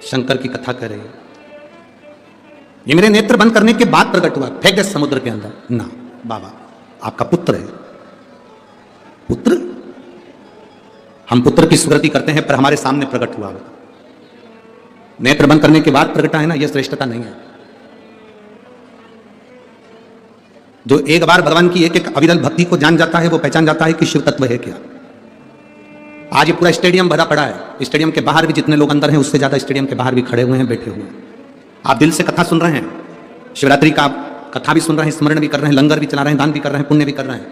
शंकर की कथा कर रहे हैं। ये मेरे नेत्र बंद करने के बाद प्रकट हुआ, फेंक दे समुद्र के अंदर। ना बाबा, आपका पुत्र है। पुत्र? हम पुत्र की स्वीकृति करते हैं, पर हमारे सामने प्रकट हुआ। नेत्र बंद करने के बाद प्रकटा है ना, यह श्रेष्ठता नहीं है। जो एक बार भगवान की एक एक अविरल भक्ति को जान जाता है, वो पहचान जाता है कि शिव तत्व है क्या। आज ये पूरा स्टेडियम भरा पड़ा है। स्टेडियम के बाहर भी जितने लोग अंदर हैं, उससे ज्यादा स्टेडियम के बाहर भी खड़े हुए हैं, बैठे हुए हैं। आप दिल से कथा सुन रहे हैं, शिवरात्रि का कथा भी सुन रहे हैं, स्मरण भी कर रहे हैं, लंगर भी चला रहे हैं, दान भी कर रहे हैं, पुण्य भी कर रहे हैं।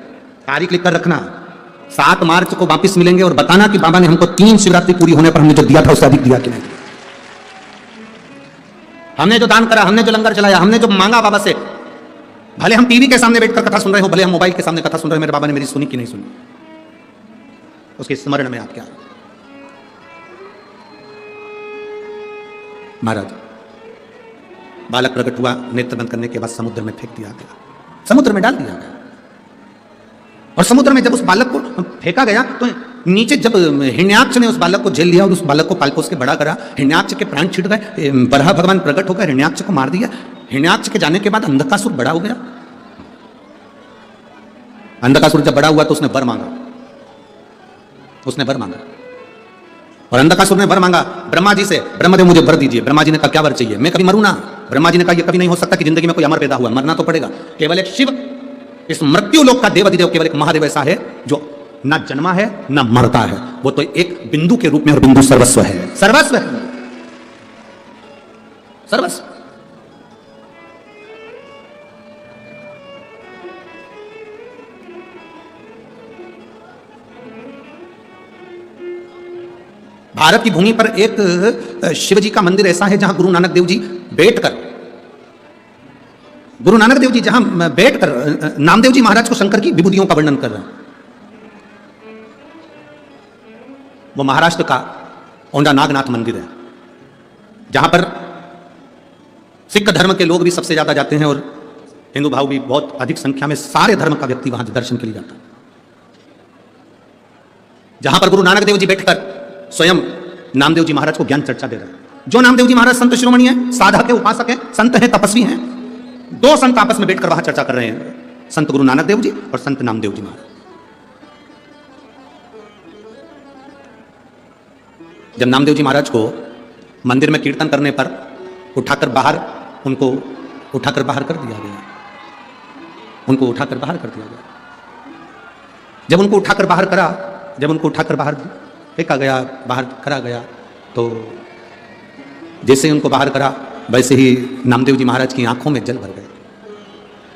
तारीख लिख कर रखना, 7 मार्च को वापस मिलेंगे और बताना कि बाबा ने हमको 3 शिवरात्रि पूरी होने पर हमने जो दिया था उससे अधिक दिया कि नहीं। हमने जो दान करा, हमने जो लंगर चलाया, हमने जो मांगा बाबा से, भले हम टीवी के सामने बैठकर कथा सुन रहे हो, भले हम मोबाइल के सामने कथा सुन रहे हो, मेरे बाबा ने मेरी सुनी कि नहीं सुनी, उसके स्मरण में आप क्या। महाराज, बालक प्रकट हुआ, नेत्र बंद करने के बाद समुद्र में फेंक दिया गया, समुद्र में डाल दिया गया। और समुद्र में जब उस बालक को फेंका गया तो नीचे जब हिरण्याक्ष ने उस बालक को झेल लिया और उस बालक को पाल पोस के बड़ा करा, हिरण्याक्ष के प्राण छिड़ गए, बरहा भगवान प्रकट होकर हिरण्याक्ष को मार दिया। हिरण्याक्ष के जाने के बाद अंधकासुर बड़ा हो गया। अंधकासुर जब बड़ा हुआ तो उसने वर मांगा, उसने वर मांगा। और अंधकासुर ने वर मांगा ब्रह्मा जी से, ब्रह्मदेव मुझे वर दीजिए। ब्रह्मा जी ने कहा क्या वर चाहिए, मैं कभी मरूं ना। ब्रह्मा जी ने कहा यह कभी नहीं हो सकता कि जिंदगी में कोई अमर पैदा हुआ, मरना तो पड़ेगा। केवल एक शिव, इस मृत्यु लोक का देवाधिदेव केवल एक महादेव ऐसा है जो ना जन्मा है ना मरता है, वो तो एक बिंदु के रूप में, और बिंदु सर्वस्व है, सर्वस्व है, सर्वस्व। भारत की भूमि पर एक शिव जी का मंदिर ऐसा है जहां गुरु नानक देव जी बैठकर, गुरु नानक देव जी जहां बैठकर नामदेव जी महाराज को शंकर की विभूतियों का वर्णन कर रहे हैं। वो महाराष्ट्र का औंधा नागनाथ मंदिर है, जहां पर सिख धर्म के लोग भी सबसे ज्यादा जाते हैं और हिंदू भाव भी बहुत अधिक संख्या में, सारे धर्म का व्यक्ति वहां दर्शन के लिए जाता है। जहां पर गुरु नानक देव जी बैठकर स्वयं नामदेव जी महाराज को ज्ञान चर्चा दे रहे हैं। जो नामदेव जी महाराज संत शिरोमणि है, साधक है, उपासक है, संत है, तपस्वी हैं, 2 संत आपस में बैठकर वहां चर्चा कर रहे हैं, संत गुरु नानक देव जी और संत नामदेव जी महाराज। जब नामदेव जी महाराज को मंदिर में कीर्तन करने पर उठाकर बाहर, उनको उठाकर बाहर कर दिया गया, उनको उठाकर बाहर कर दिया गया। जब उनको उठाकर बाहर करा, जब उनको उठाकर बाहर फेंका गया, बाहर करा गया, तो जैसे ही उनको बाहर करा वैसे ही नामदेव जी महाराज की आंखों में जल भर गए।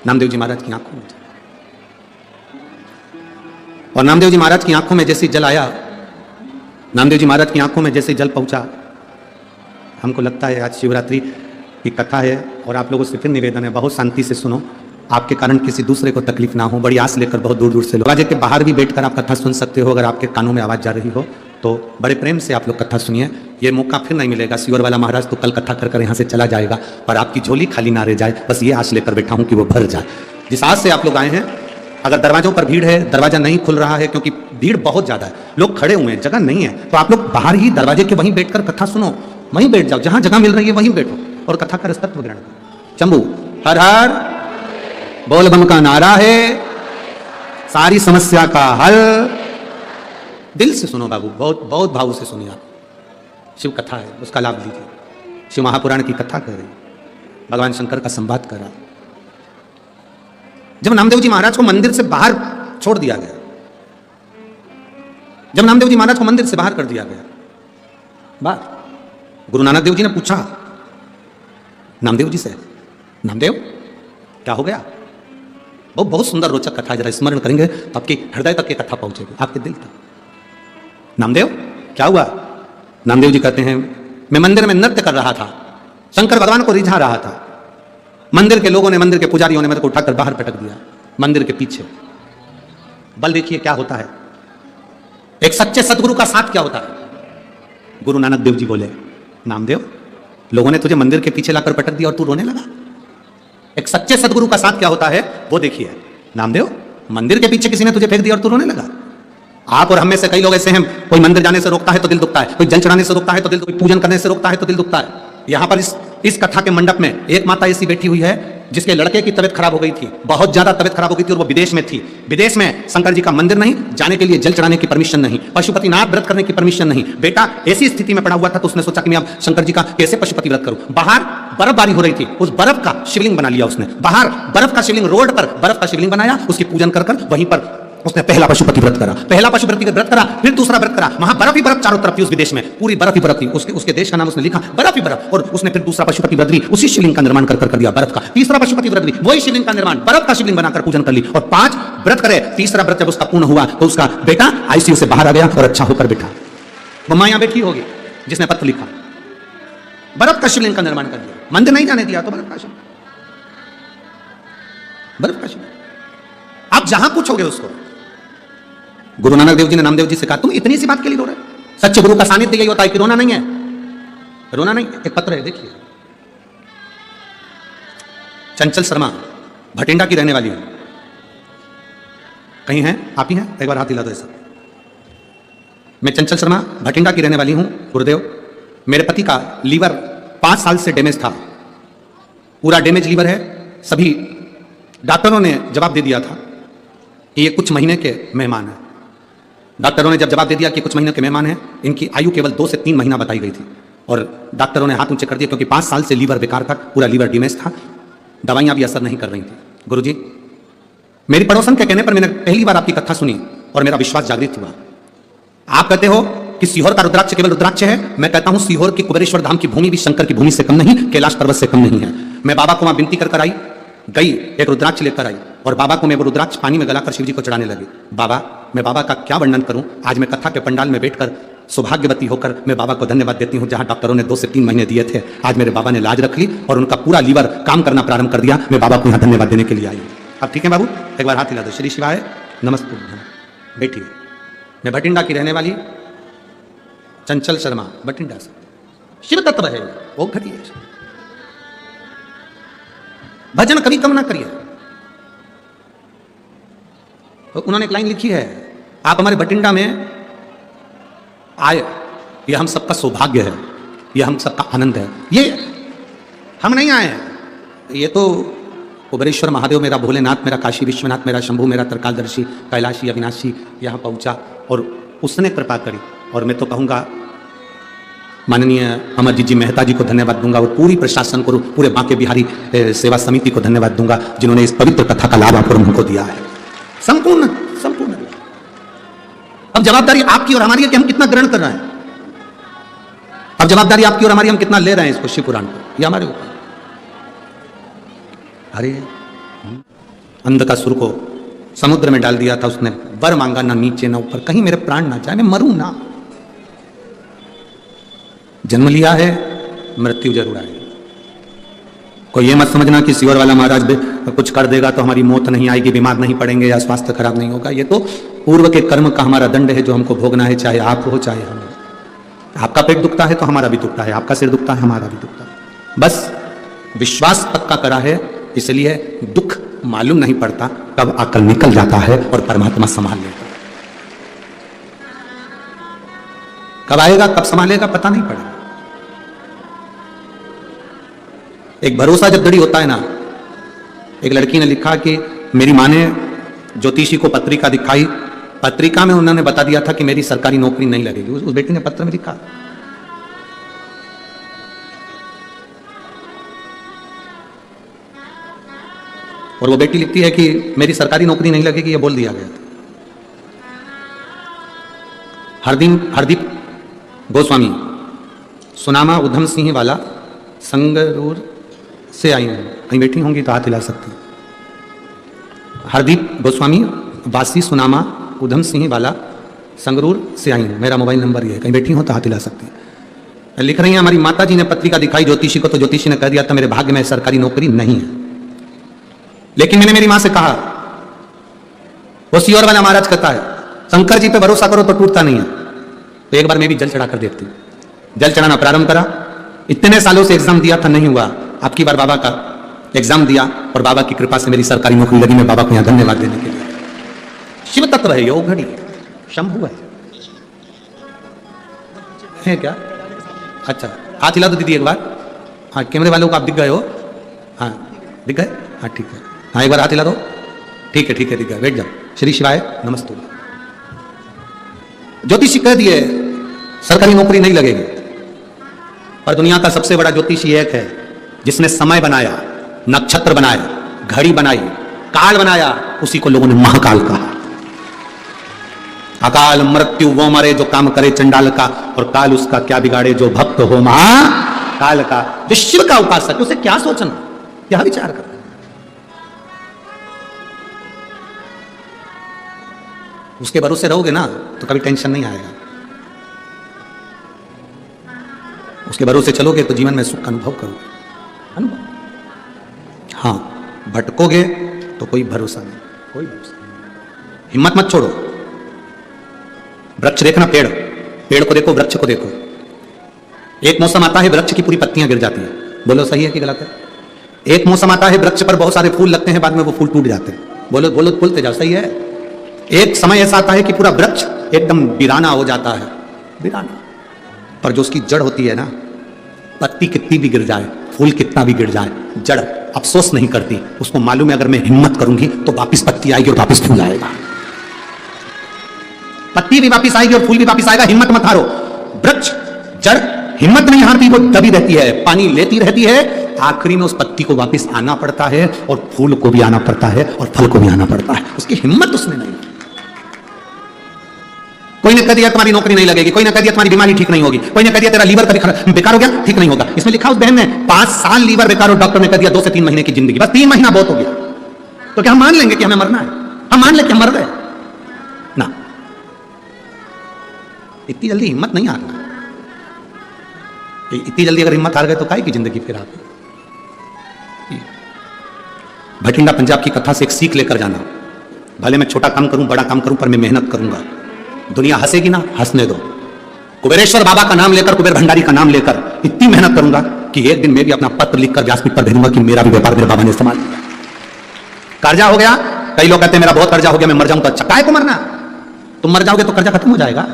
नामदेव जी महाराज की आंखों में जल, और नामदेव जी महाराज की आंखों में जैसे जल आया, नामदेव जी महाराज की आंखों में जैसे जल पहुंचा, हमको लगता है आज शिवरात्रि की कथा है और आप लोगों से फिर निवेदन है, बहुत शांति से सुनो, आपके कारण किसी दूसरे को तकलीफ ना हो। बड़ी आस लेकर बहुत दूर दूर से लोग, दरवाजे के बाहर भी बैठकर आप कथा सुन सकते हो। अगर आपके कानों में आवाज जा रही हो तो बड़े प्रेम से आप लोग कथा सुनिए। ये मौका फिर नहीं मिलेगा। सियोर वाला महाराज तो कल कथा कर यहाँ से चला जाएगा, पर आपकी झोली खाली ना रह जाए, बस ये आस लेकर बैठा हूं कि वो भर जाए। जिस आस से आप लोग आए हैं, अगर दरवाजों पर भीड़ है, दरवाजा नहीं खुल रहा है क्योंकि भीड़ बहुत ज्यादा है, लोग खड़े हुए हैं, जगह नहीं है, तो आप लोग बाहर ही दरवाजे के वहीं बैठकर कथा सुनो, वहीं बैठ जाओ, जहां जगह मिल रही है वहीं बैठो और कथा का रसतत्व ग्रहण करो। चंबू हर हर बोल बम का नारा है, सारी समस्या का हल। दिल से सुनो बाबू, बहुत बहुत भाव से सुनिए आप। शिव कथा है, उसका लाभ लीजिए। शिव महापुराण की कथा कर रही, भगवान शंकर का संवाद कर रहा। जब नामदेव जी महाराज को मंदिर से बाहर छोड़ दिया गया, जब नामदेव जी महाराज को मंदिर से बाहर कर दिया गया, बाहर, गुरु नानक देव जी ने पूछा नामदेव जी से, नामदेव क्या हो गया? बहुत बहुत सुंदर रोचक कथा, जरा स्मरण करेंगे तो आपके हृदय तक की कथा पहुंचेगी, आपके दिल तक। नामदेव क्या हुआ? नामदेव जी कहते हैं मैं मंदिर में नृत्य कर रहा था, शंकर भगवान को रिझा रहा था, मंदिर के लोगों ने, मंदिर के पुजारियों ने मेरे को उठाकर बाहर पटक दिया मंदिर के पीछे। बल देखिए क्या होता है, एक सच्चे सदगुरु का साथ क्या होता है। गुरु नानक देव जी बोले नामदेव, लोगों ने तुझे मंदिर के पीछे लाकर पटक दिया और तू रोने लगा। एक सच्चे सदगुरु का साथ क्या होता है वो देखिए। नामदेव, मंदिर के पीछे किसी ने तुझे फेंक दिया और तू रोने लगा। आप और हम में से कई लोग ऐसे हैं, कोई मंदिर जाने से रोकता है तो दिल दुखता है, कोई जल चढ़ाने से रोकता है तो दिल, कोई पूजन करने से रोकता है तो दिल दुखता है। यहाँ पर इस कथा के मंडप में एक माता ऐसी बैठी हुई है जिसके लड़के की तबीयत खराब हो गई थी, बहुत ज्यादा तबीयत खराब हो गई थी और वो विदेश में थी। विदेश में शंकर जी का मंदिर नहीं, जाने के लिए जल चढ़ाने की परमिशन नहीं, पशुपतिनाथ व्रत करने की परमिशन नहीं। बेटा ऐसी स्थिति में पड़ा हुआ था तो उसने सोचा कि मैं अब शंकर जी का कैसे पशुपति व्रत करूं। बाहर बर्फबारी हो रही थी, उस बर्फ का शिवलिंग बना लिया उसने, बाहर बर्फ का शिवलिंग, रोड पर बर्फ का शिवलिंग बनाया, उसकी पूजन कर वहीं पर उसने पहला पशुपति व्रत करा, पहला पशुपति व्रत करा, फिर दूसरा व्रत करा। वहां बर्फ ही बर्फ चारों तरफ थी, उस विदेश में पूरी बर्फ ही बर्फ थी। उसके देश का नाम उसने लिखा बर्फ ही बर्फ, और उसने फिर दूसरा पशुपति व्रत भी उसी शिवलिंग का निर्माण कर दिया बर्फ का। तीसरा पशुपति व्रत भी वही शिवलिंग का निर्माण, बर्फ का शिवलिंग बनाकर पूजन कर ली, और 5 व्रत करे। तीसरा व्रत जब उसका पूर्ण हुआ तो उसका बेटा आईसीयू से बाहर आ गया और अच्छा होकर बैठा। मम्मा यहां बैठी होगी जिसने पत्र लिखा, बर्फ का शिवलिंग का निर्माण कर दिया, मंदिर नहीं जाने दिया तो बर्फ का शिवलिंग, बर्फ का शिवलिंग। आप जहां पूछोगे उसको, गुरु नानक देव जी ने नामदेव जी से कहा तुम इतनी सी बात के लिए रो रहे? सच्चे गुरु का सानिध्य यही होता है कि रोना नहीं है, रोना नहीं। एक पत्र है देखिए, चंचल शर्मा भटिंडा की रहने वाली है, कहीं है? आप ही हैं? एक बार हाथ हिला दो ऐसा। मैं चंचल शर्मा भटिंडा की रहने वाली हूं। गुरुदेव, मेरे पति का लीवर 5 साल से डैमेज था, पूरा डैमेज लीवर है। सभी डॉक्टरों ने जवाब दे दिया था कि ये कुछ महीने के मेहमान हैं। डॉक्टरों ने जब जवाब दे दिया कि कुछ महीने के मेहमान हैं, इनकी आयु केवल 2 से 3 महीना बताई गई थी, और डॉक्टरों ने हाथ ऊंचे कर दिए क्योंकि 5 साल से लीवर बेकार था, पूरा लीवर डैमेज था, दवाइयां भी असर नहीं कर रही थी। गुरुजी, मेरी पड़ोसन के कहने पर मैंने पहली बार आपकी कथा सुनी और मेरा विश्वास जागृत हुआ। आप कहते हो कि सीहोर का रुद्राक्ष केवल रुद्राक्ष है, मैं कहता हूं सीहोर की कुबेरेश्वर धाम की भूमि भी शंकर की भूमि से कम नहीं, कैलाश पर्वत से कम नहीं है। मैं बाबा को वहां विनती कर आई, गई, एक रुद्राक्ष लेकर आई, और बाबा को मैं वो रुद्राक्ष पानी में गलाकर शिव जी को चढ़ाने लगी। बाबा, मैं बाबा का क्या वर्णन करूं, आज मैं कथा के पंडाल में बैठकर सौभाग्यवती होकर मैं बाबा को धन्यवाद देती हूं। जहां डॉक्टरों ने 2 से 3 महीने दिए थे, आज मेरे बाबा ने लाज रख ली और उनका पूरा लीवर काम करना प्रारंभ कर दिया। मैं बाबा को यहां धन्यवाद देने के लिए आई। अब ठीक है बाबू, एक बार हाथ हिला दो। श्री शिवाय नमस्ते। बैठिए। मैं भटिंडा की रहने वाली चंचल शर्मा, भटिंडा से। शिव तत्व है वो, घटिया भजन कभी कम ना करिए। तो उन्होंने एक लाइन लिखी है, आप हमारे भटिंडा में आए, यह हम सबका सौभाग्य है, यह हम सबका आनंद है। ये हम नहीं आए हैं, ये तो कुबेरेश्वर महादेव, मेरा भोलेनाथ, मेरा काशी विश्वनाथ, मेरा शंभू, मेरा तरकालदर्शी, कैलाशी, अविनाशी यहाँ पहुँचा और उसने कृपा करी। और मैं तो कहूँगा माननीय अमरजीत जी मेहता जी को धन्यवाद दूंगा, और पूरी प्रशासन को, पूरे बांके बिहारी सेवा समिति को धन्यवाद दूंगा जिन्होंने इस पवित्र कथा का लाभ आप और हमको दिया है। संपूर्ण संपूर्ण। अब जवाबदारी आपकी और हमारी है कि हम कितना ग्रहण कर रहे हैं। अब जवाबदारी आपकी और हमारी, हम कितना ले रहे हैं इसको, शिव पुराण को, ये हमारे ऊपर। अरे अंधकासुर को समुद्र में डाल दिया था उसने, वर मांगा, ना नीचे ना ऊपर, कहीं मेरे प्राण ना जाए, मैं मरूं ना। जन्म लिया है, मृत्यु जरूर आएगी। कोई ये मत समझना कि सीवर वाला महाराज कुछ कर देगा तो हमारी मौत नहीं आएगी, बीमार नहीं पड़ेंगे या स्वास्थ्य खराब नहीं होगा। ये तो पूर्व के कर्म का हमारा दंड है जो हमको भोगना है, चाहे आप हो चाहे हम। आपका पेट दुखता है तो हमारा भी दुखता है, आपका सिर दुखता है हमारा भी दुखता है। बस विश्वास पक्का करा है, इसलिए दुख मालूम नहीं पड़ता, कब अकल निकल जाता है और परमात्मा संभाल लेता है। कब आएगा कब संभालेगा पता नहीं पड़ेगा। एक भरोसा जब दृढ़ होता है ना। एक लड़की ने लिखा कि मेरी माँ ने ज्योतिषी को पत्रिका दिखाई, पत्रिका में उन्होंने बता दिया था कि मेरी सरकारी नौकरी नहीं लगेगी। उस बेटी ने पत्र में लिखा। और वो बेटी लिखती है कि मेरी सरकारी नौकरी नहीं लगेगी, ये बोल दिया गया था। हरदीप गोस्वामी सुनामा उधम सिंह वाला संगरूर से आई हैं, कहीं बैठी होंगी तो हाथ हिला सकती हैं। हरदीप गोस्वामी वासी सुनामा उधम सिंह वाला संगरूर से आई हैं, मेरा मोबाइल नंबर ये है, कहीं बैठी हो तो हाथ हिला सकती हैं। लिख रही हैं हमारी माता जी ने पत्रिका दिखाई ज्योतिषी को, तो ज्योतिषी ने कह दिया था मेरे भाग्य में सरकारी नौकरी नहीं है। लेकिन मैंने मेरी मां से कहा, वो सीहोर वाला महाराज कहता है शंकर जी पे भरोसा करो तो टूटता नहीं है। तो एक बार मैं भी जल चढ़ा कर देखती। जल चढ़ाना प्रारंभ करा, इतने सालों से एग्जाम दिया था नहीं हुआ, आपकी बार बाबा का एग्जाम दिया और बाबा की कृपा से मेरी सरकारी नौकरी लगी। मैं बाबा को यहां धन्यवाद देने के लिए। शिव तत्व है, योग घड़ी शंभू है क्या? अच्छा, हाथ हिला दो दीदी एक बार। हाँ, कैमरे वालों को आप दिख गए हो? हाँ दिख गए? हाँ ठीक है। हाँ एक बार हाथ हिला दो। ठीक है दिख गए, बैठ जाओ। श्री शिवाय नमस्ते। ज्योतिषी कह दिए सरकारी नौकरी नहीं लगेगी, पर दुनिया का सबसे बड़ा ज्योतिषी एक है जिसने समय बनाया, नक्षत्र बनाए, घड़ी बनाई, काल बनाया, उसी को लोगों ने महाकाल कहा। अकाल मृत्यु वो मरे जो काम करे चंडाल का, और काल उसका क्या बिगाड़े जो भक्त हो महाकाल का। जो शिव का उपासक, उसे क्या सोचना, क्या विचार करना। उसके भरोसे रहोगे ना तो कभी टेंशन नहीं आएगा। उसके भरोसे चलोगे तो जीवन में सुख का अनुभव करोगे। अनुभव। हाँ, भटकोगे तो कोई भरोसा नहीं, कोई भरोसा नहीं। हिम्मत मत छोड़ो। वृक्ष देखना, पेड़ को देखो, वृक्ष को देखो। एक मौसम आता है वृक्ष की पूरी पत्तियां गिर जाती हैं। बोलो सही है कि गलत है? एक मौसम आता है वृक्ष पर बहुत सारे फूल लगते हैं, बाद में वो फूल टूट जाते हैं। बोलो बोलो, बोलते जाओ, सही है? एक समय ऐसा आता है कि पूरा वृक्ष एकदम वीराना हो जाता है, वीराना। पर जो उसकी जड़ होती है ना, पत्ती कितनी भी गिर जाए, फूल कितना भी गिर जाए, जड़ अफसोस नहीं करती। उसको मालूम है अगर मैं हिम्मत करूंगी तो वापस पत्ती आएगी और वापस फूल आएगा। पत्ती भी वापस आएगी और फूल भी वापस आएगा। हिम्मत मत हारो। वृक्ष जड़ हिम्मत नहीं हारती, वो दबी रहती है, पानी लेती रहती है। आखिरी में उस पत्ती को वापस आना पड़ता है, और फूल को भी आना पड़ता है, और फल को भी आना पड़ता है। उसकी हिम्मत उसमें नहीं। कोई ने कह दिया तुम्हारी नौकरी नहीं लगेगी, कोई ने कह दिया तुम्हारी बीमारी ठीक नहीं होगी, कोई ने कह दिया तेरा लीवर कभी बेकार हो गया, ठीक नहीं होगा। इसमें लिखा उस बहन ने 5 साल लीवर बेकार हो, डॉक्टर ने कह दिया 2 से 3 महीने की जिंदगी, बस 3 महीना बहुत हो गया। तो क्या हम मान लेंगे कि हमें मरना है? हम मान लें कि हम मर गए ना। इतनी जल्दी हिम्मत नहीं हारना। इतनी जल्दी अगर हिम्मत हार गए तो काहे की जिंदगी फिर आप। भटिंडा पंजाब की कथा से एक सीख लेकर जाना। भले मैं छोटा काम करूं, बड़ा काम करूं, पर मैं मेहनत करूंगा। दुनिया हंसेगी ना, हंसने दो। कुबेरेश्वर बाबा का नाम लेकर, कुबेर भंडारी का नाम लेकर इतनी मेहनत करूंगा कि एक दिन मैं भी अपना पत्र लिखकर व्यासपीठ पर भेजूंगा कि मेरा भी व्यापार मेरे बाबा ने संभाल लिया। कर्जा हो गया, कई लोग कहते हैं मेरा बहुत कर्जा हो गया, मैं मर जाऊं तो अच्छा। काहे को मरना? तुम मर जाओगे तो कर्जा खत्म हो जाएगा।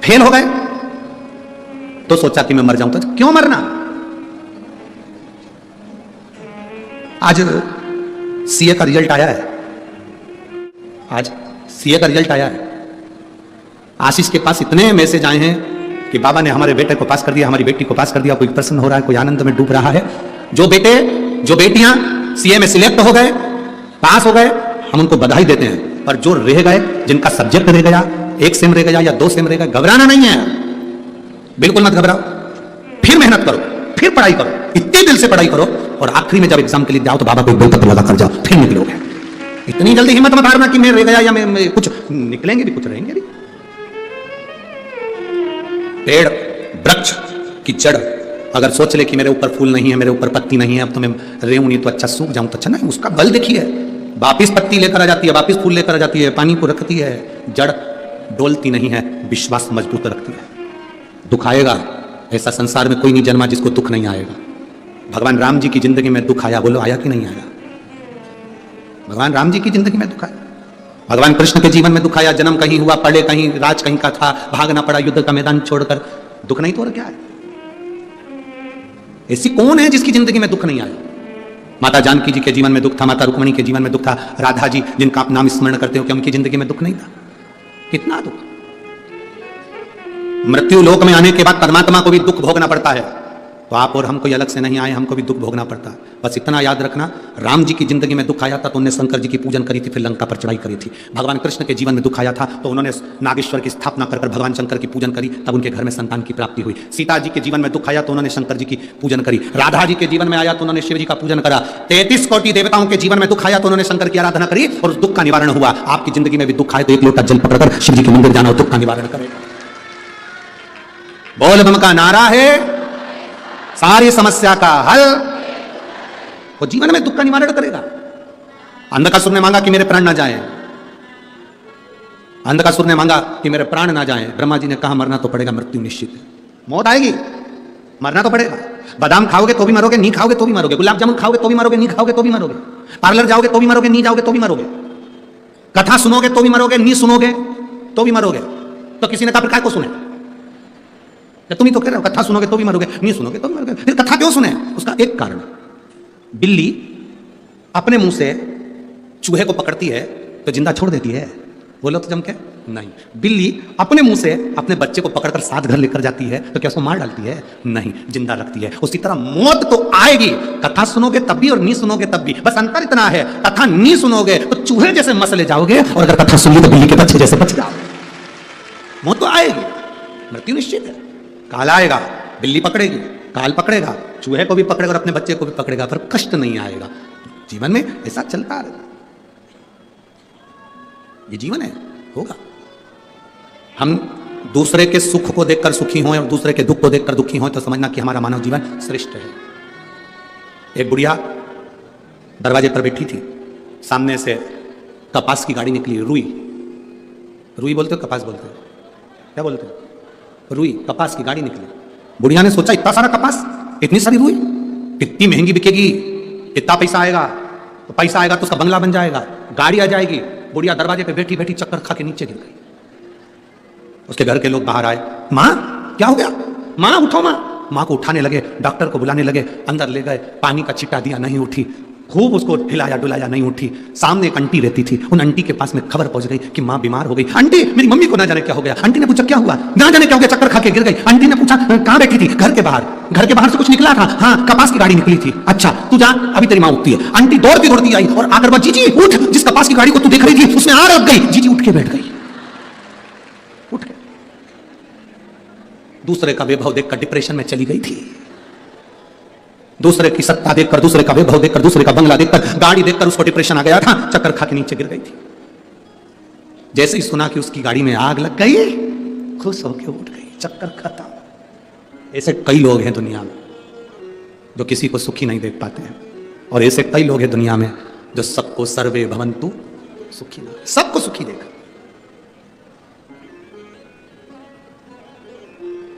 फेल हो गए तो सोचा कि मैं मर जाऊं तो क्यों मरना? आज सीए का रिजल्ट आया है। आज सीए का रिजल्ट आया है। आशीष के पास इतने मैसेज आए हैं कि बाबा ने हमारे बेटे को पास कर दिया, हमारी बेटी को पास कर दिया। कोई प्रसन्न हो रहा है, कोई आनंद में डूब रहा है। जो बेटे, जो बेटियां सीए में सिलेक्ट हो गए, पास हो गए, हम उनको बधाई देते हैं। पर जो रह गए, जिनका सब्जेक्ट रह गया, 1 सेम रह गया या 2 सेम रह गया, घबराना नहीं है, बिल्कुल मत घबराओ। फिर मेहनत करो, फिर पढ़ाई करो, इतने दिल से पढ़ाई करो, और आखिरी में जब एग्जाम के लिए जाओ तो बाबा को बेलपत्र लगा कर जाओ, फिर निकलोगे। इतनी जल्दी हिम्मत मत हारना कि मैं रह गया या मैं कुछ निकलेंगे भी, कुछ रहेंगे भी। पेड़, वृक्ष की जड़ अगर सोच ले कि मेरे ऊपर फूल नहीं है, मेरे ऊपर पत्ती नहीं है, अब तो मैं रेहूं नहीं तो अच्छा सूख जाऊं तो अच्छा, नहीं। उसका बल देखिए, वापिस पत्ती लेकर आ जाती है, वापिस फूल लेकर आ जाती है, पानी को रखती है। जड़ डोलती नहीं है, विश्वास मजबूत रखती है। दुख आएगा, ऐसा संसार में कोई नहीं जन्मा जिसको दुख नहीं आएगा। भगवान राम जी की जिंदगी में दुख आया, बोलो आया कि नहीं आया? भगवान राम जी की जिंदगी में दुख आया। भगवान कृष्ण के जीवन में दुख आया। जन्म कहीं हुआ, पढ़े कहीं, राज कहीं का था, भागना पड़ा युद्ध का मैदान छोड़कर। दुख नहीं तो और क्या है? ऐसी कौन है जिसकी जिंदगी में दुख नहीं आया? माता जानकी जी के जीवन में दुख था, माता रुक्मणी के जीवन में दुख था, राधा जी जिनका आप नाम स्मरण करते हो, क्या उनकी जिंदगी में दुख नहीं था? कितना दुख। मृत्यु लोक में आने के बाद परमात्मा को भी दुख भोगना पड़ता है। तो आप और हम कोई अलग से नहीं आए, हमको भी दुख भोगना पड़ता है। बस इतना याद रखना, राम जी की जिंदगी में दुख आया था तो उन्होंने शंकर जी की पूजन करी थी, फिर लंका पर चढ़ाई करी थी। भगवान कृष्ण के जीवन में दुख आया था तो उन्होंने नागेश्वर की स्थापना कर भगवान शंकर की पूजन करी, तब उनके घर में संतान की प्राप्ति हुई। सीता जी के जीवन में दुख आया तो उन्होंने शंकर जी की पूजन करी। राधा जी के जीवन में आया तो उन्होंने शिव जी का पूजन करा। 33 कोटि देवताओं के जीवन में दुख आया तो उन्होंने शंकर की आराधना करी और उस दुख का निवारण हुआ। आपकी जिंदगी में भी दुख आए तो 1 लोटा जल पकड़कर शिव जी के मंदिर जाना और दुख का निवारण करेगा। बोल बम का नारा है सारी समस्या का हल। वो जीवन में दुख का निवारण करेगा। अंधकासुर ने मांगा कि मेरे प्राण ना जाएं। अंधकासुर ने मांगा कि मेरे प्राण ना जाएं। ब्रह्मा जी ने कहा मरना तो पड़ेगा, मृत्यु निश्चित है, मौत आएगी, मरना तो पड़ेगा। बादाम खाओगे तो भी मरोगे, नहीं खाओगे तो भी मरोगे। गुलाब जामुन खाओगे तो भी मरोगे, नहीं खाओगे तो भी मरोगे। पार्लर जाओगे तो भी मरोगे, नहीं जाओगे तो भी मरोगे। कथा सुनोगे तो भी मरोगे, नहीं सुनोगे तो भी मरोगे। तो किसी ने कहा फिर काय को सुने? तुम ही तो कह रहे हो कथा सुनोगे तो भी मरोगे, नहीं सुनोगे तो भी मरोगे, फिर कथा क्यों सुने? उसका एक कारण, बिल्ली अपने मुंह से चूहे को पकड़ती है तो जिंदा छोड़ देती है? बोलो तो जम के नहीं। बिल्ली अपने मुंह से अपने बच्चे को पकड़कर साथ घर लेकर जाती है तो क्या उसको मार डालती है? नहीं, जिंदा रखती है। उसी तरह मौत तो आएगी, कथा सुनोगे तब भी और नहीं सुनोगे तब भी। बस अंतर इतना है, कथा नहीं सुनोगे तो चूहे जैसे मसले जाओगे, और अगर कथा सुन ली तो बिल्ली के बच्चे जैसे बच जाओगे। मौत तो आएगी, मृत्यु निश्चित है। काल आएगा, बिल्ली पकड़ेगी, काल पकड़ेगा, चूहे को भी पकड़ेगा और अपने बच्चे को भी पकड़ेगा, पर कष्ट नहीं आएगा। जीवन में ऐसा चलता रहेगा, ये जीवन है, होगा। हम दूसरे के सुख को देखकर सुखी हों और दूसरे के दुख को देखकर दुखी हों तो समझना कि हमारा मानव जीवन श्रेष्ठ है। एक बुढ़िया दरवाजे पर बैठी थी, सामने से कपास की गाड़ी निकली। रुई, रुई बोलते हो कपास बोलते हो? क्या बोलते हो? रुई, कपास की गाड़ी निकली। बुढ़िया ने सोचा इतना सारा कपास, इतनी सारी रुई, कितनी महंगी बिकेगी, इतना पैसा आएगा, तो पैसा आएगा तो उसका बंगला बन जाएगा, गाड़ी आ जाएगी। बुढ़िया दरवाजे पे बैठी बैठी चक्कर खा के नीचे गिर गई। उसके घर के लोग बाहर आए, माँ क्या हो गया? माँ उठो माँ। माँ को उठाने लगे, डॉक्टर को बुलाने लगे, अंदर ले गए, पानी का छिट्टा दिया, नहीं उठी। खूब उसको हिलाया डुलाया, नहीं उठी। सामने एक आंटी रहती थी, उन आंटी के पास में खबर पहुंच गई कि माँ बीमार हो गई। आंटी, मेरी मम्मी को ना जाने क्या हो गया। आंटी ने पूछा क्या हुआ? ना जाने क्या हो गया, चक्कर खा के गिर गई। आंटी ने पूछा कहाँ बैठी थी? घर के बाहर। घर के बाहर से कुछ निकला था? हाँ, कपास की गाड़ी निकली थी। अच्छा, तू जा, अभी तेरी माँ उठती है। आंटी दौड़ती दौड़ती आई और आकर बोली, जीजी उठ, जिस कपास की गाड़ी को तू देख रही थी उसमें आग लग गई। जीजी उठ के बैठ गई, उठ के। दूसरे का वैभव देखकर डिप्रेशन में चली गई थी, दूसरे की सत्ता देखकर, दूसरे का वैभव देखकर, दूसरे का बंगला देखकर, गाड़ी देखकर उसको डिप्रेशन आ गया था, चक्कर खा के नीचे गिर गई थी। जैसे ही सुना कि उसकी गाड़ी में आग लग गई, खुश होकर उठ गई, चक्कर खत्म। ऐसे कई लोग हैं दुनिया में जो किसी को सुखी नहीं देख पाते हैं, और ऐसे कई लोग हैं दुनिया में जो सबको सर्वे भवन्तु सुखी ना, सबको सुखी देखा।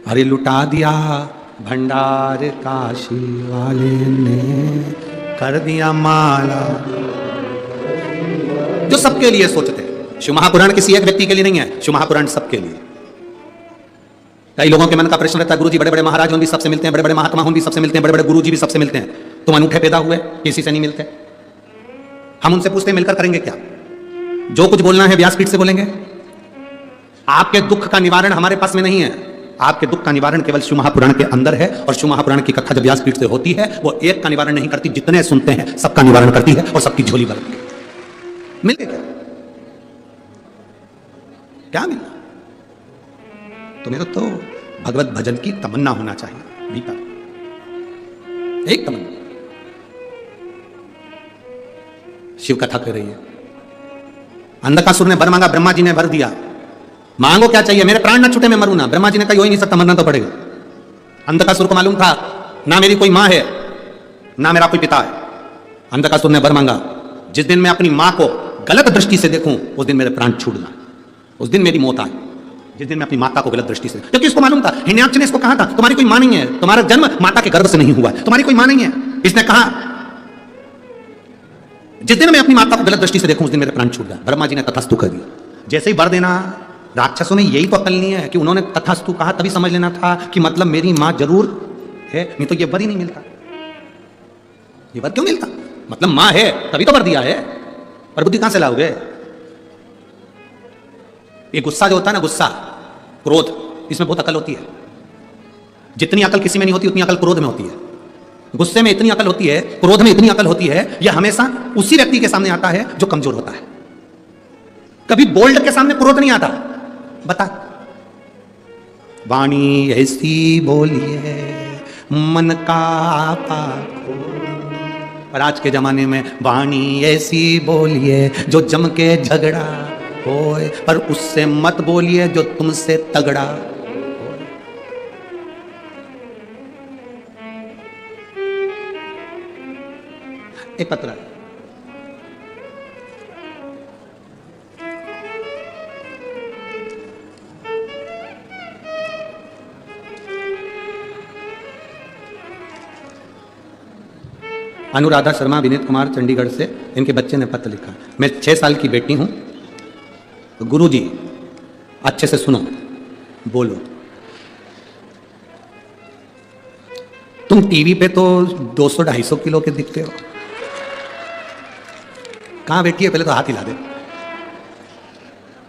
अरे लुटा दिया भंडार काशी वाले ने, कर दिया माला। जो सबके लिए सोचते हैं, शिव महापुराण किसी एक व्यक्ति के लिए नहीं है, शिव महापुराण सबके लिए। कई लोगों के मन का प्रश्न रहता है, गुरुजी बड़े बड़े महाराज भी सबसे मिलते हैं, बड़े बड़े महात्मा भी सबसे मिलते हैं, बड़े बड़े गुरुजी भी सबसे मिलते हैं, तुम अनूठे पैदा हुए किसी से नहीं मिलते। हम उनसे पूछते हैं मिलकर करेंगे क्या? जो कुछ बोलना है व्यासपीठ से बोलेंगे। आपके दुख का निवारण हमारे पास में नहीं है, आपके दुख का निवारण केवल शिव महापुराण के अंदर है। और शिव महापुराण की कथा जब व्यासपीठ से होती है, वो एक का निवारण नहीं करती, जितने सुनते हैं सबका निवारण करती है और सबकी झोली भरती है। मिले क्या? क्या मिला? तुम्हें तो भगवत भजन की तमन्ना होना चाहिए भीतर, एक तमन्ना। शिव कथा कर रही है, अंधकासुर ने वर मांगा, ब्रह्मा जी ने वर दिया। मांगो क्या चाहिए? मेरे प्राण ना छूटे, मैं मरूं ना। ब्रह्मा जी ने कहा हो ही नहीं सकता, मरना तो पड़ेगा। अंधकासुर को मालूम था ना मेरी कोई मां है ना मेरा कोई पिता है। अंधकासुर ने वर मांगा, जिस दिन मैं अपनी मां को गलत दृष्टि से देखूं उस दिन मेरे प्राण छूट जाए, उस दिन मेरी मौत आए, जिस दिन मैं अपनी माता को गलत दृष्टि से। क्योंकि इसको मालूम था, हिरण्याक्ष ने इसको कहा था तुम्हारी कोई मां नहीं है, तुम्हारा जन्म माता के गर्भ से नहीं हुआ है, तुम्हारी कोई मां नहीं है। इसने कहा जिस दिन मैं अपनी माता को गलत दृष्टि से देखूं उस दिन मेरे प्राण छूट जाए। ब्रह्मा जी ने तथास्तु कर दिया। जैसे ही वर देना, राक्षसों में यही तो अकल नहीं है कि उन्होंने तथास्तु कहा, तभी समझ लेना था कि मतलब मेरी मां जरूर है, नहीं तो ये वर ही नहीं मिलता। ये वर क्यों मिलता? मतलब मां है तभी तो वर दिया है, पर बुद्धि कहां से लाओगे? ये गुस्सा जो होता है ना, गुस्सा, क्रोध, इसमें बहुत अकल होती है। जितनी अकल किसी में नहीं होती उतनी अकल क्रोध में होती है। गुस्से में इतनी अकल होती है, क्रोध में इतनी अकल होती है। यह हमेशा उसी व्यक्ति के सामने आता है जो कमजोर होता है। कभी बोल्ड के सामने क्रोध नहीं आता। बता, वाणी ऐसी बोलिए मन का आपा खोलिए। और आज के जमाने में वाणी ऐसी बोलिए जो जम के झगड़ा होए, पर उससे मत बोलिए जो तुमसे तगड़ा। एक पत्र अनुराधा शर्मा, विनीत कुमार, चंडीगढ़ से इनके बच्चे ने पत्र लिखा। मैं 6 साल की बेटी हूं, तो गुरु जी अच्छे से सुनो, बोलो। तुम टीवी पे तो 200-250 किलो के दिखते हो, कहां बैठी है पहले तो हाथ हिला दे।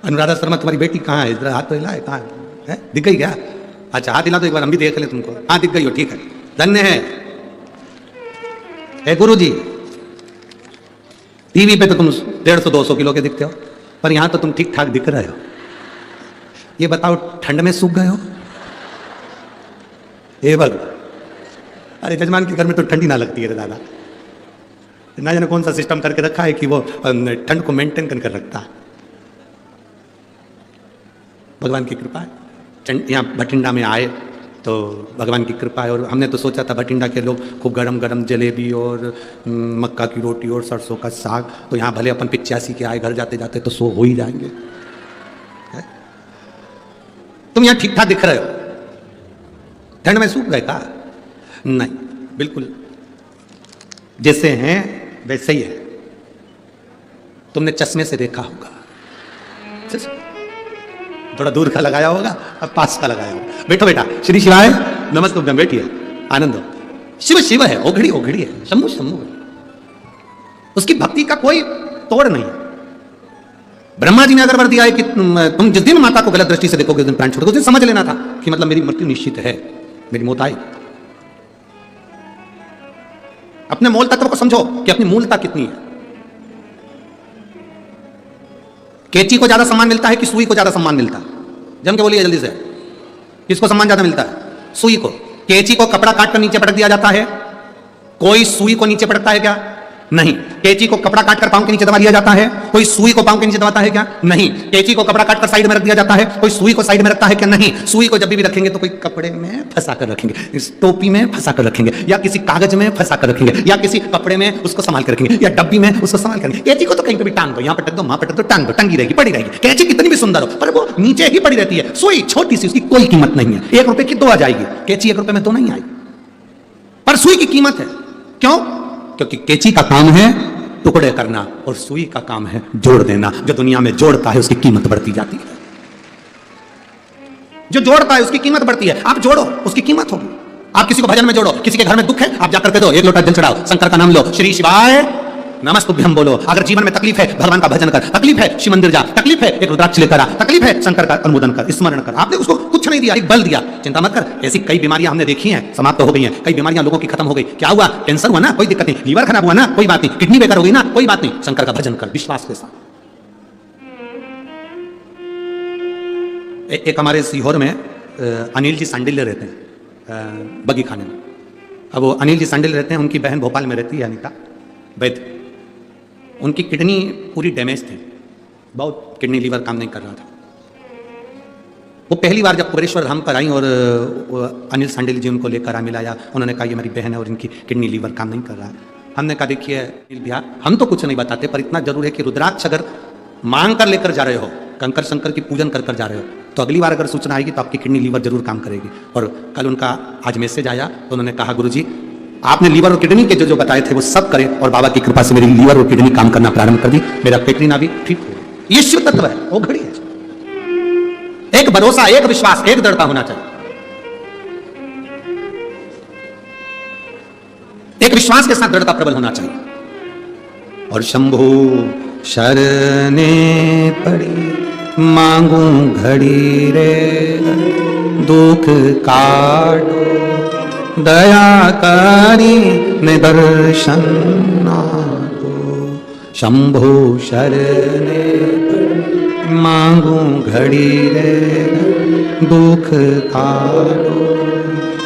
अनुराधा शर्मा तुम्हारी बेटी कहाँ है? इधर हाथ तो हिलाए, कहाँ है? दिख गई क्या? अच्छा हाथ हिला तो एक बार हम भी देख ले तुमको। हाँ दिख गई हो, ठीक है, धन्य है। गुरु जी टीवी पे तो तुम 150-200 किलो के दिखते हो, पर यहां तो तुम ठीक ठाक दिख रहे हो। ये बताओ ठंड में सूख गए हो? अरे जजमान के घर में तो ठंडी ना लगती है रे दादा, ना जाने कौन सा सिस्टम करके रखा है कि वो ठंड को मेंटेन करके रखता है। भगवान की कृपा है। यहाँ भटिंडा में आए तो भगवान की कृपा है। और हमने तो सोचा था भटिंडा के लोग खूब गरम गरम जलेबी और मक्का की रोटी और सरसों का साग, तो यहाँ भले अपन 85 के आए, घर जाते जाते तो सो हो ही जाएंगे। तुम यहाँ ठीक ठाक दिख रहे हो, ठंड में सूख गए का? नहीं, बिल्कुल जैसे हैं वैसे ही है। तुमने चश्मे से देखा होगा, थोड़ा दूर का लगाया होगा और पास का लगाया होगा। बैठो बेटा, श्री शिवाय नमस्ते, बैठिए, आनंद हो। शिव शिव है, ओघड़ी ओघड़ी है, शंभु शंभु है, उसकी भक्ति का कोई तोड़ नहीं। ब्रह्मा जी ने अगर वर दिया है कि तुम जिस दिन माता को गलत दृष्टि से देखोगे उस दिन प्राण छोड़ोगे, उस दिन समझ लेना था कि मतलब मेरी मृत्यु निश्चित है, मेरी मौत आई। अपने मूल तत्व को समझो कि अपनी मूलता कितनी है। कैंची को ज्यादा सम्मान मिलता है कि सुई को ज्यादा सम्मान मिलता है? जम के बोलिए जल्दी से, किसको सम्मान ज्यादा मिलता है? सुई को। कैंची को कपड़ा काट कर नीचे पटक दिया जाता है, कोई सुई को नीचे पटकता है क्या? नहीं। कैंची को कपड़ा काटकर पांव के नीचे दबा दिया जाता है, कोई सुई को पांव के नीचे दबाता है क्या? नहीं। कैंची को कपड़ा काटकर साइड में रख दिया जाता है, कोई सुई को साइड में रखता है क्या? नहीं। सुई को जब भी रखेंगे तो कोई कपड़े में फंसा कर रखेंगे, इस टोपी में फंसा कर रखेंगे, या किसी कागज में फंसा कर रखेंगे, या किसी कपड़े में उसको संभाल कर रखेंगे, या डब्बी में उसको संभाल कर रखेंगे। कैंची को तो कहीं पे भी टांग दो, यहाँ पटक दो, वहां पटक दो, टांग दो, टंगी रहेगी, पड़ी रहेगी। कैंची कितनी भी सुंदर हो पर वो नीचे ही पड़ी रहती है। सुई छोटी सी, उसकी कोई कीमत नहीं है, 1 रुपए की 2 आ जाएगी, कैंची 1 रुपए में 2 नहीं आएगी, पर सुई की कीमत है। क्यों? क्योंकि कैंची का काम है टुकड़े करना और सुई का काम है जोड़ देना। जो दुनिया में जोड़ता है उसकी कीमत बढ़ती जाती है, जो जोड़ता है उसकी कीमत बढ़ती है। आप जोड़ो, उसकी कीमत होगी। आप किसी को भजन में जोड़ो, किसी के घर में दुख है, आप जाकर के दो, 1 लोटा जल चढ़ाओ, शंकर का नाम लो, श्री शिवाय नमस्तुभ्यम बोलो। अगर जीवन में तकलीफ है, भगवान का भजन कर, तकलीफ है शिव मंदिर जा, तकलीफ है एक रुद्राक्ष लेकर आ, तकलीफ है शंकर का अनुमोदन कर, स्मरण कर। आपने उसको कुछ नहीं दिया, एक बल दिया, चिंता मत कर। ऐसी कई बीमारियां हमने देखी हैं, समाप्त हो गई हैं। कई बीमारियां लोगों की खत्म हो गई। क्या हुआ? कैंसर हुआ ना, कोई दिक्कत नहीं। लीवर खराब हुआ ना, कोई बात नहीं। किडनी बेकार हो गई ना, कोई बात नहीं। शंकर का भजन कर विश्वास के साथ। एक हमारे सीहोर में अनिल जी सांडिल्य रहते हैं, बगी खाने में। अब वो अनिल जी सांडिल्य रहते हैं, उनकी बहन भोपाल में रहती है, अनिता वैद्य। उनकी किडनी पूरी डैमेज थी, बहुत किडनी लीवर काम नहीं कर रहा था। वो पहली बार जब कुबेरेश्वर धाम पर आई और अनिल सांडिल जी उनको लेकर आ मिलाया, उन्होंने कहा ये मेरी बहन है और इनकी किडनी लीवर काम नहीं कर रहा है। हमने कहा देखिए अनिल भैया, हम तो कुछ नहीं बताते, पर इतना जरूर है कि रुद्राक्ष अगर मांग कर लेकर जा रहे हो, कंकर शंकर की पूजन कर कर जा रहे हो, तो अगली बार अगर सूचना आएगी तो आपकी किडनी लीवर जरूर काम करेगी। और कल उनका आज मैसेज आया तो उन्होंने कहा गुरुजी आपने लीवर और किडनी के जो बताए थे वो सब करें, और बाबा की कृपा से मेरी लीवर और किडनी काम करना प्रारंभ कर दी, मेरा पेटरीना भी ठीक हो। ये शिव तत्व है, वो घड़ी है। एक भरोसा, एक विश्वास, एक दृढ़ता होना चाहिए। एक विश्वास के साथ दृढ़ता प्रबल होना चाहिए। और शंभु शरणे पड़ी मांगू घड़ी रे, दुख काटो दया करी निदर्शन को। शंभु शरणे मांगू घड़ी रे, दुख काटो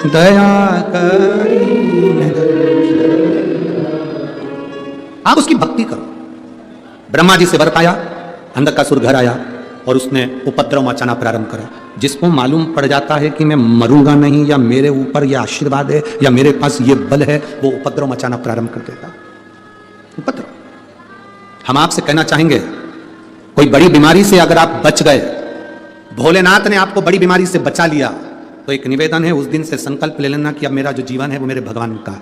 दया करी निदर्शन। आप उसकी भक्ति करो। ब्रह्मा जी से वर पाया, अंधकासुर घर आया और उसने उपद्रव मचाना प्रारंभ करा। जिसको मालूम पड़ जाता है कि मैं मरूंगा नहीं, या मेरे ऊपर यह आशीर्वाद है, या मेरे पास ये बल है, वो उपद्रव मचाना प्रारंभ कर देता। उपद्रव। हम आपसे कहना चाहेंगे, कोई बड़ी बीमारी से अगर आप बच गए, भोलेनाथ ने आपको बड़ी बीमारी से बचा लिया, तो एक निवेदन है, उस दिन से संकल्प ले लेना कि अब मेरा जो जीवन है वो मेरे भगवान का है।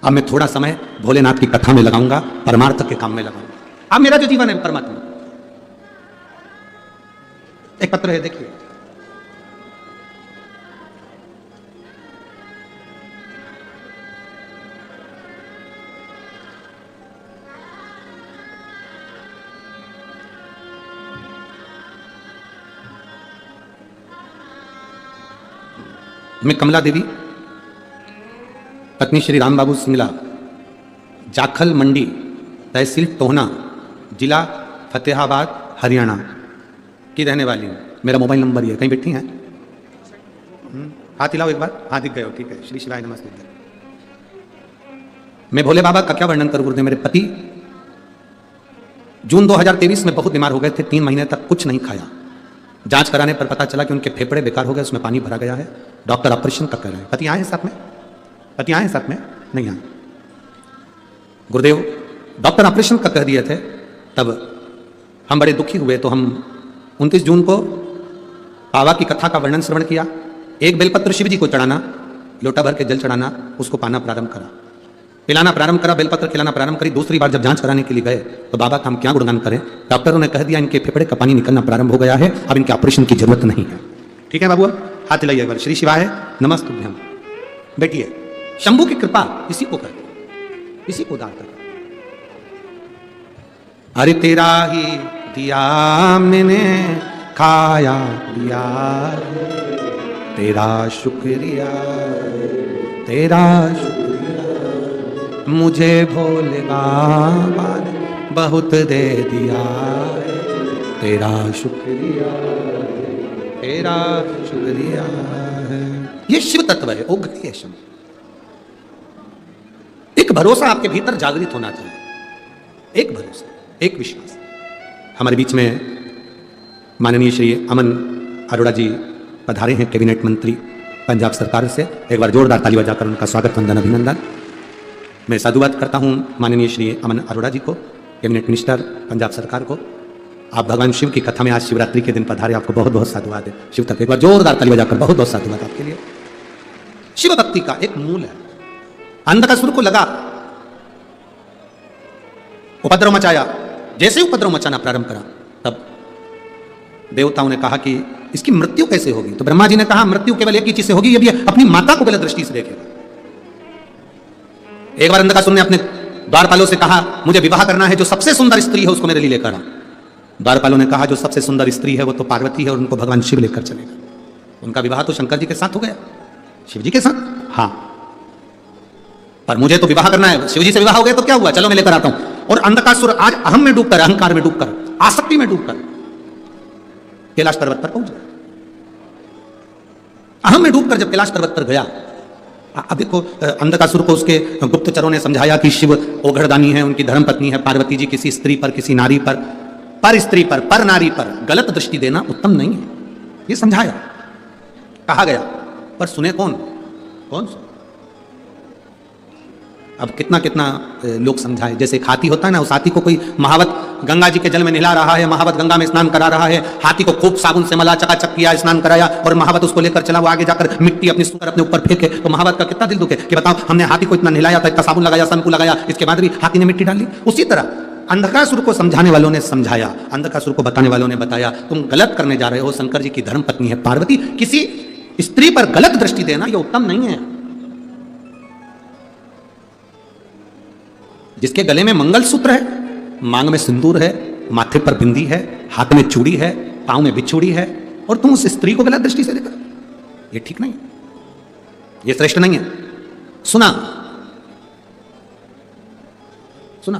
अब मैं थोड़ा समय भोलेनाथ की कथा में लगाऊंगा, परमार्थ के काम में लगाऊंगा। अब मेरा जो जीवन है परमात्मा। एक पत्र है, देखिए। मैं कमला देवी, पत्नी श्री राम बाबू सिंगला, जाखल मंडी, तहसील टोहना, जिला फतेहाबाद, हरियाणा की रहने वाली हूँ। मेरा मोबाइल नंबर ये, कहीं बैठी हैं? हाथ हिलाओ एक बार। हाँ, दिख गए हो, ठीक है। श्री शिवाय नमस्ते। मैं भोले बाबा का क्या वर्णन करूँ गुरुदेव। मेरे पति जून 2023 में बहुत बीमार हो गए थे, 3 महीने तक कुछ नहीं खाया। जांच कराने पर पता चला कि उनके फेफड़े बेकार हो गए, उसमें पानी भरा गया है। डॉक्टर ऑपरेशन का कर रहे हैं। पति आए हैं साथ में? पति आए हैं साथ में? नहीं आए। गुरुदेव डॉक्टर ऑपरेशन का कह दिए थे, तब हम बड़े दुखी हुए। तो हम 29 जून को बाबा की कथा का वर्णन श्रवण किया। एक बेलपत्र शिव जी को चढ़ाना, लोटा भर के जल चढ़ाना, उसको पाना प्रारंभ करा, पिलाना प्रारंभ करा, बेलपत्र खिलाना प्रारंभ करी। दूसरी बार जब जांच कराने के लिए गए तो बाबा का हम क्या गुणगान करें। डॉक्टरों ने कह दिया इनके फेफड़े का पानी निकलना प्रारंभ हो गया है, अब इनके ऑपरेशन की जरूरत नहीं है। ठीक है बाबू, हाथ हिलाइए एक बार। श्री शिवाय नमस्तुभ्यम। बैठिए। शंभू की कृपा इसी को करते, इसी को दान करते। अरे तेरा ही दिया मैंने खाया पिया, तेरा शुक्रिया, तेरा शुक्रिया, मुझे भोले बाबा ने बहुत दे दिया, तेरा शुक्रिया, तेरा शुक्रिया है। ये शिव तत्व है, ओघरी है शंभू। एक भरोसा आपके भीतर जागृत होना चाहिए, एक भरोसा, एक विश्वास। हमारे बीच में माननीय श्री अमन अरोड़ा जी पधारे हैं, कैबिनेट मंत्री पंजाब सरकार से। एक बार जोरदार ताली बजाकर उनका स्वागत, वंदन, अभिनंदन। मैं साधुवाद करता हूं माननीय श्री अमन अरोड़ा जी को, कैबिनेट मिनिस्टर पंजाब सरकार को। आप भगवान शिव की कथा में आज शिवरात्रि के दिन पधारे, आपको बहुत बहुत साधुवाद है। शिव तक एक बार जोरदार ताली बजाकर बहुत बहुत साधुवाद आपके लिए। शिव भक्ति का एक मूल है। अंधकासुर को लगा, उपद्रव मचाया। जैसे उपद्रव मचाना प्रारंभ करा, तब देवताओं ने कहा कि इसकी मृत्यु कैसे होगी। तो ब्रह्मा जी ने कहा मृत्यु केवल एक ही चीज से होगी, यदि अपनी माता को गलत दृष्टि से देखेगा। एक बार अंधकासुर ने अपने द्वारपालों से कहा मुझे विवाह करना है, जो सबसे सुंदर स्त्री है उसको मेरे लिए लेकर आ। द्वारपालों ने कहा जो सबसे सुंदर स्त्री है वो तो पार्वती है और उनको भगवान शिव लेकर चलेगा। उनका विवाह तो शंकर जी के साथ हो गया, शिव जी के साथ। हाँ, पर मुझे तो विवाह करना है। शिव जी से विवाह हो गया तो क्या हुआ, चलो मैं लेकर आता हूं। और अंधकासुर आज अहम में डूबकर, अहंकार में डूबकर, आसक्ति में डूबकर कैलाश पर्वत पर पहुंच गया। अहम में डूबकर जब कैलाश पर्वत पर गया, अब देखो अंधकासुर को उसके गुप्तचरों ने समझाया कि शिव ओघड़दानी है, उनकी धर्मपत्नी है पार्वती जी, किसी स्त्री पर, किसी नारी पर स्त्री पर नारी पर गलत दृष्टि देना उत्तम नहीं है, ये समझाया, कहा गया। पर सुने कौन? कौन सुने? अब कितना कितना लोग समझाए। जैसे एक हाथी होता है ना, उस हाथी को कोई महावत गंगा जी के जल में नहला रहा है, महावत गंगा में स्नान करा रहा है, हाथी को खूब साबुन से मला, चकाचक किया, स्नान कराया, और महावत उसको लेकर चला, वो आगे जाकर मिट्टी अपनी सुकर अपने ऊपर फेंके, तो महावत का कितना दिल दुखे कि बताओ हमने हाथी को इतना नहलाया था, इतना साबुन लगाया, शैम्पू लगाया, इसके बाद भी हाथी ने मिट्टी डाली। उसी तरह अंधकासुर को समझाने वालों ने समझाया, अंधकासुर को बताने वालों ने बताया तुम गलत करने जा रहे हो, शंकर जी की धर्मपत्नी है पार्वती, किसी स्त्री पर गलत दृष्टि देना यह उत्तम नहीं है। जिसके गले में मंगलसूत्र है, मांग में सिंदूर है, माथे पर बिंदी है, हाथ में चूड़ी है, पांव में बिछुड़ी है, और तुम उस स्त्री को गलत दृष्टि से देखा, ये ठीक नहीं, ये श्रेष्ठ नहीं है। सुना सुना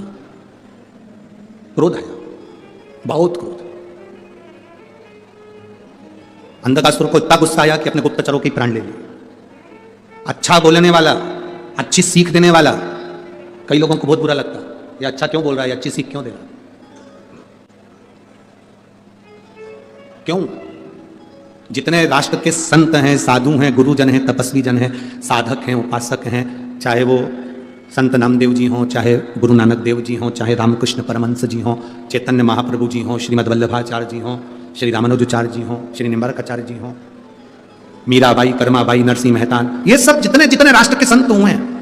क्रोध आया, बहुत क्रोध। अंधकासुर को इतना गुस्सा आया कि अपने गुप्तचरों की प्राण ले लिए। अच्छा बोलने वाला, अच्छी सीख देने वाला, कई लोगों को बहुत बुरा लगता है, ये अच्छा क्यों बोल रहा है, अच्छी सीख क्यों दे रहा है, क्यों? जितने राष्ट्र के संत हैं, साधु हैं, गुरुजन हैं, तपस्वी जन हैं, साधक हैं, उपासक हैं, चाहे वो संत नामदेव जी हों, चाहे गुरु नानक देव जी हों, चाहे रामकृष्ण परमहंस जी हों, चैतन्य महाप्रभु जी हों, श्रीमद् वल्लभाचार्य जी हों, श्री रामानुजाचार्य जी हों, श्री निम्बार्काचार्य जी हों, मीराबाई, कर्माबाई, नरसिंह मेहतान, ये सब जितने जितने राष्ट्र के संत हुए हैं,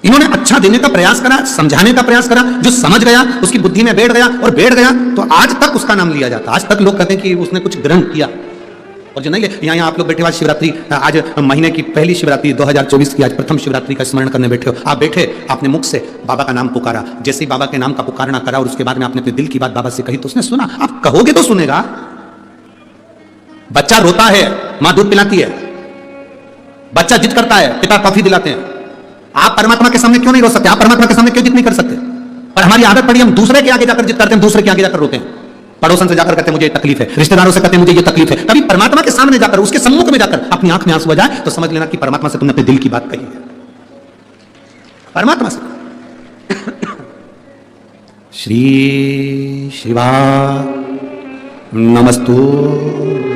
इन्होंने अच्छा देने का प्रयास करा, समझाने का प्रयास करा, जो समझ गया उसकी बुद्धि में बैठ गया, और बैठ गया तो आज तक उसका नाम लिया जाता। आज तक लोग कहते हैं कि उसने कुछ ग्रहण किया। और जो नहीं, यहाँ आप लोग बैठे आज शिवरात्रि, आज महीने की पहली शिवरात्रि 2024 की आज प्रथम शिवरात्रि का स्मरण करने बैठे हो। आप बैठे, आपने मुख से बाबा का नाम पुकारा, जैसे ही बाबा के नाम का पुकारना करा और उसके बाद में आपने अपने दिल की बात बाबा से कही तो उसने सुना। आप कहोगे तो सुनेगा। बच्चा रोता है, मां दूध पिलाती है, बच्चा जिद करता है, पिता कॉफी दिलाते हैं। आप परमात्मा के सामने क्यों नहीं रो सकते? आप परमात्मा के सामने क्यों जिद नहीं कर सकते? पर हमारी आदत पड़ी, हम दूसरे के आगे जाकर जिद करते हैं, दूसरे के आगे जाकर रोते हैं। पड़ोसन से जाकर कहते हैं मुझे ये तकलीफ है, रिश्तेदारों से कहते हैं मुझे ये तकलीफ है। कभी परमात्मा के सामने जाकर, उसके सम्मुख में जाकर अपनी आंख में आंसू आ जाए तो समझ लेना कि परमात्मा से तुमने अपने दिल की बात कही है। परमात्मा से। श्री शिवा नमस्तु।